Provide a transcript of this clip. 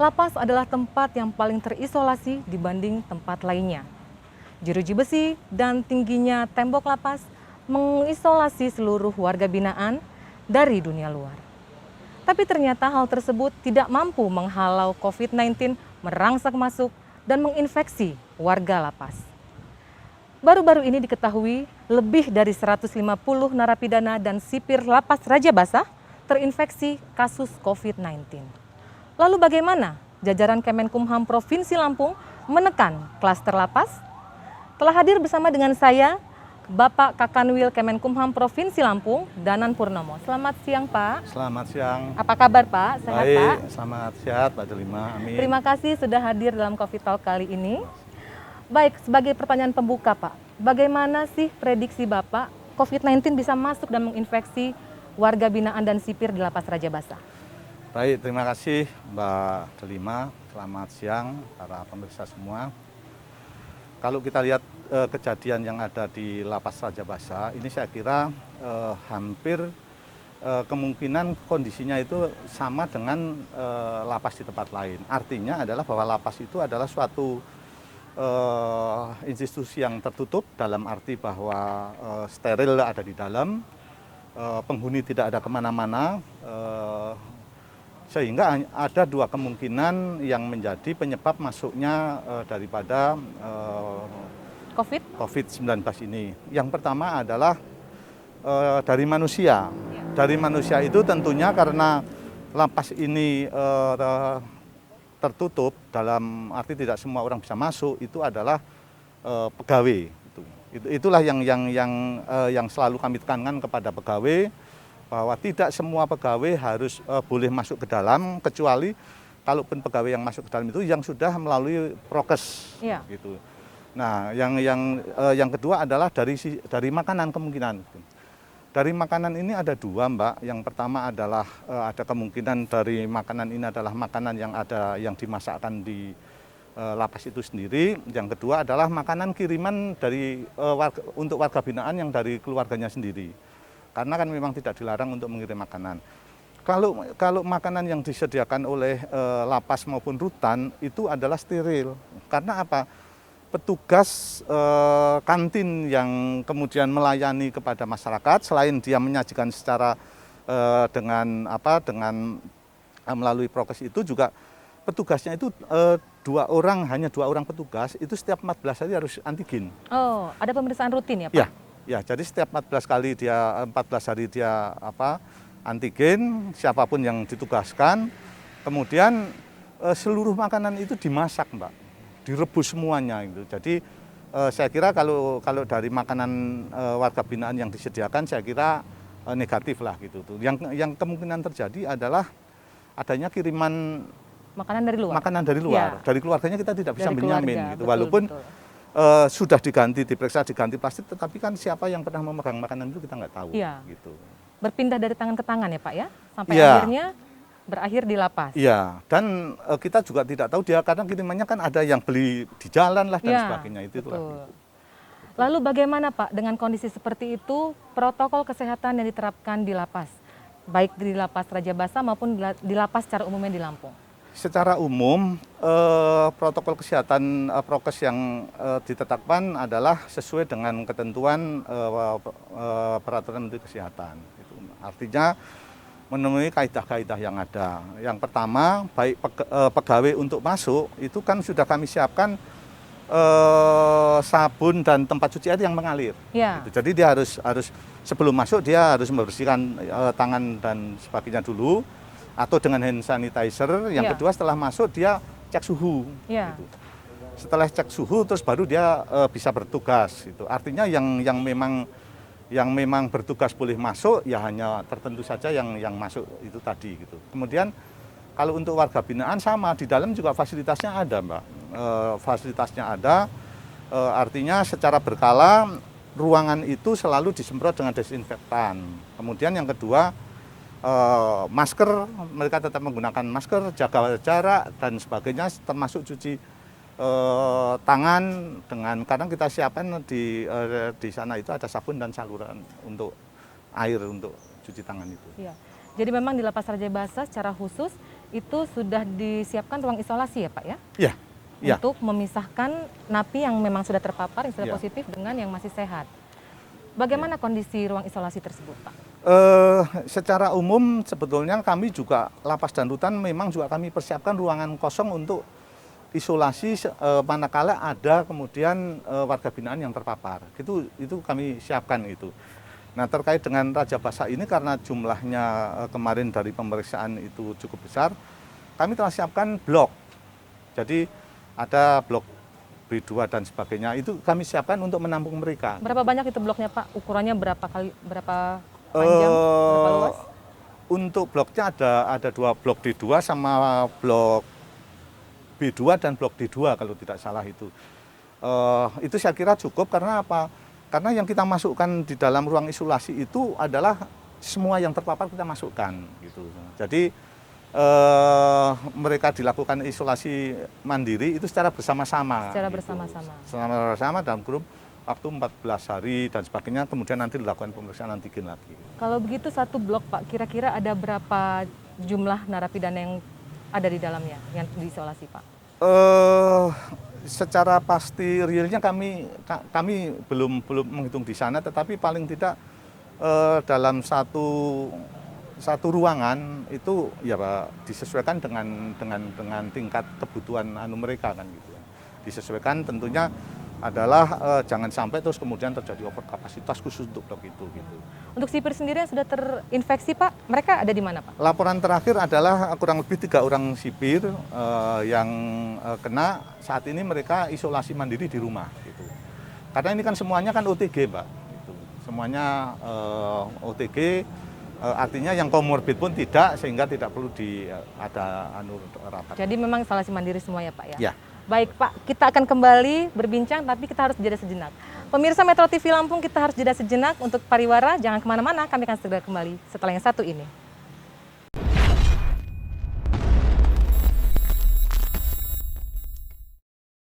Lapas adalah tempat yang paling terisolasi dibanding tempat lainnya. Jeruji besi dan tingginya tembok lapas mengisolasi seluruh warga binaan dari dunia luar. Tapi ternyata hal tersebut tidak mampu menghalau COVID-19 merangsek masuk dan menginfeksi warga lapas. Baru-baru ini diketahui lebih dari 150 narapidana dan sipir lapas Raja Basah terinfeksi kasus COVID-19. Lalu bagaimana jajaran Kemenkumham Provinsi Lampung menekan klaster lapas? Telah hadir bersama dengan saya, Bapak Kakanwil Kemenkumham Provinsi Lampung, Danan Purnomo. Selamat siang, Pak. Selamat siang. Apa kabar, Pak? Sehat, Baik, Pak? selamat sehat, Pak Delima. Amin. Terima kasih sudah hadir dalam Coffee Talk kali ini. Baik, sebagai pertanyaan pembuka, Pak, bagaimana sih prediksi Bapak COVID-19 bisa masuk dan menginfeksi warga binaan dan sipir di Lapas Raja Basah? Baik, terima kasih Mbak Delima. Selamat siang para pemirsa semua. Kalau kita lihat kejadian yang ada di Lapas Raja Basah, ini saya kira hampir kemungkinan kondisinya itu sama dengan lapas di tempat lain. Artinya adalah bahwa lapas itu adalah suatu institusi yang tertutup dalam arti bahwa steril ada di dalam, penghuni tidak ada kemana-mana, sehingga ada dua kemungkinan yang menjadi penyebab masuknya daripada COVID-19 ini. Yang pertama adalah dari manusia. Dari manusia itu tentunya karena lapas ini tertutup, dalam arti tidak semua orang bisa masuk, itu adalah pegawai. Itulah yang selalu kami tekankan kepada pegawai, bahwa tidak semua pegawai harus boleh masuk ke dalam, kecuali kalaupun pegawai yang masuk ke dalam itu yang sudah melalui prokes. Ya. Gitu. Nah, yang kedua adalah dari makanan kemungkinan. Dari makanan ini ada dua, Mbak. Yang pertama adalah ada kemungkinan dari makanan ini adalah makanan yang dimasakkan di lapas itu sendiri. Yang kedua adalah makanan kiriman untuk warga binaan yang dari keluarganya sendiri. Karena kan memang tidak dilarang untuk mengirim makanan. Kalau makanan yang disediakan oleh lapas maupun rutan itu adalah steril. Karena apa? Petugas kantin yang kemudian melayani kepada masyarakat, selain dia menyajikan secara dengan melalui prokes itu juga petugasnya itu hanya dua orang petugas itu setiap 14 hari harus antigen. Oh, ada pemeriksaan rutin ya, Pak? Ya, jadi setiap 14 hari dia antigen, siapapun yang ditugaskan. Kemudian seluruh makanan itu dimasak, Mbak, direbus semuanya gitu. Jadi saya kira kalau dari makanan warga binaan yang disediakan, saya kira negatif lah gitu tuh. Yang kemungkinan terjadi adalah adanya kiriman makanan dari luar. Ya. Dari keluarganya kita tidak bisa menjamin gitu. Betul, walaupun betul. Sudah diperiksa diganti plastik, tetapi kan siapa yang pernah memegang makanan itu kita nggak tahu. Ya. Gitu. Berpindah dari tangan ke tangan ya, Pak ya, sampai Ya. akhirnya berakhir di lapas. Iya, dan kita juga tidak tahu dia kadang kirimannya kan ada yang beli di jalan lah dan sebagainya itu. Lalu bagaimana, Pak, dengan kondisi seperti itu protokol kesehatan yang diterapkan di lapas, baik di Lapas Raja Basah maupun di lapas secara umumnya di Lampung? Secara umum protokol kesehatan prokes yang ditetapkan adalah sesuai dengan ketentuan peraturan Menteri Kesehatan. Itu artinya memenuhi kaidah-kaidah yang ada. Yang pertama, baik pegawai untuk masuk itu kan sudah kami siapkan sabun dan tempat cuci air yang mengalir. Ya. Gitu. Jadi dia harus sebelum masuk dia harus membersihkan tangan dan sebagainya dulu, atau dengan hand sanitizer. Yang kedua setelah masuk dia cek suhu. Gitu. Setelah cek suhu terus baru dia bisa bertugas. Gitu. Artinya yang memang bertugas boleh masuk ya hanya tertentu saja yang masuk itu tadi gitu. Kemudian kalau untuk warga binaan sama, di dalam juga fasilitasnya ada, Mbak. Fasilitasnya ada, artinya secara berkala ruangan itu selalu disemprot dengan desinfektan. Kemudian yang kedua masker, mereka tetap menggunakan masker, jaga jarak dan sebagainya, termasuk cuci tangan dengan, kadang kita siapkan di sana itu ada sabun dan saluran untuk air untuk cuci tangan itu. Iya. Jadi memang di Lapas Raja Basah secara khusus itu sudah disiapkan ruang isolasi ya Pak ya? Iya. Ya. Untuk memisahkan napi yang memang sudah terpapar, yang sudah Ya. positif dengan yang masih sehat. Bagaimana kondisi ruang isolasi tersebut Pak? Secara umum sebetulnya kami juga lapas dan rutan memang juga kami persiapkan ruangan kosong untuk isolasi manakala ada kemudian warga binaan yang terpapar. Itu kami siapkan itu. Nah, terkait dengan Raja Basa ini karena jumlahnya kemarin dari pemeriksaan itu cukup besar, kami telah siapkan blok. Jadi ada blok B2 dan sebagainya, itu kami siapkan untuk menampung mereka. Berapa banyak itu bloknya Pak? Ukurannya berapa panjang, berapa luas? Untuk bloknya ada 2 blok D2 sama blok B2 dan blok D2 kalau tidak salah itu. Itu saya kira cukup karena apa? Karena yang kita masukkan di dalam ruang isolasi itu adalah semua yang terpapar kita masukkan gitu. Jadi mereka dilakukan isolasi mandiri itu secara bersama-sama. Secara gitu. Bersama-sama dalam grup waktu 14 hari dan sebagainya, kemudian nanti dilakukan pemeriksaan antigen lagi. Kalau begitu satu blok Pak, kira-kira ada berapa jumlah narapidana yang ada di dalamnya yang diisolasi Pak? Secara pasti realnya kami belum menghitung di sana, tetapi paling tidak dalam satu ruangan itu ya Pak disesuaikan dengan tingkat kebutuhan mereka kan gitu. Disesuaikan tentunya adalah jangan sampai terus kemudian terjadi over kapasitas khusus untuk blok itu gitu. Untuk sipir sendiri yang sudah terinfeksi Pak, mereka ada di mana Pak? Laporan terakhir adalah kurang lebih 3 orang sipir yang kena. Saat ini mereka isolasi mandiri di rumah gitu. Karena ini kan semuanya kan OTG Pak. Gitu. Semuanya OTG, artinya yang komorbid pun tidak, sehingga tidak perlu ada rapat. Jadi memang isolasi mandiri semua ya Pak ya? Ya. Baik Pak, kita akan kembali berbincang tapi kita harus jeda sejenak. Pemirsa Metro TV Lampung, kita harus jeda sejenak untuk pariwara, jangan kemana-mana, kami akan segera kembali setelah yang satu ini.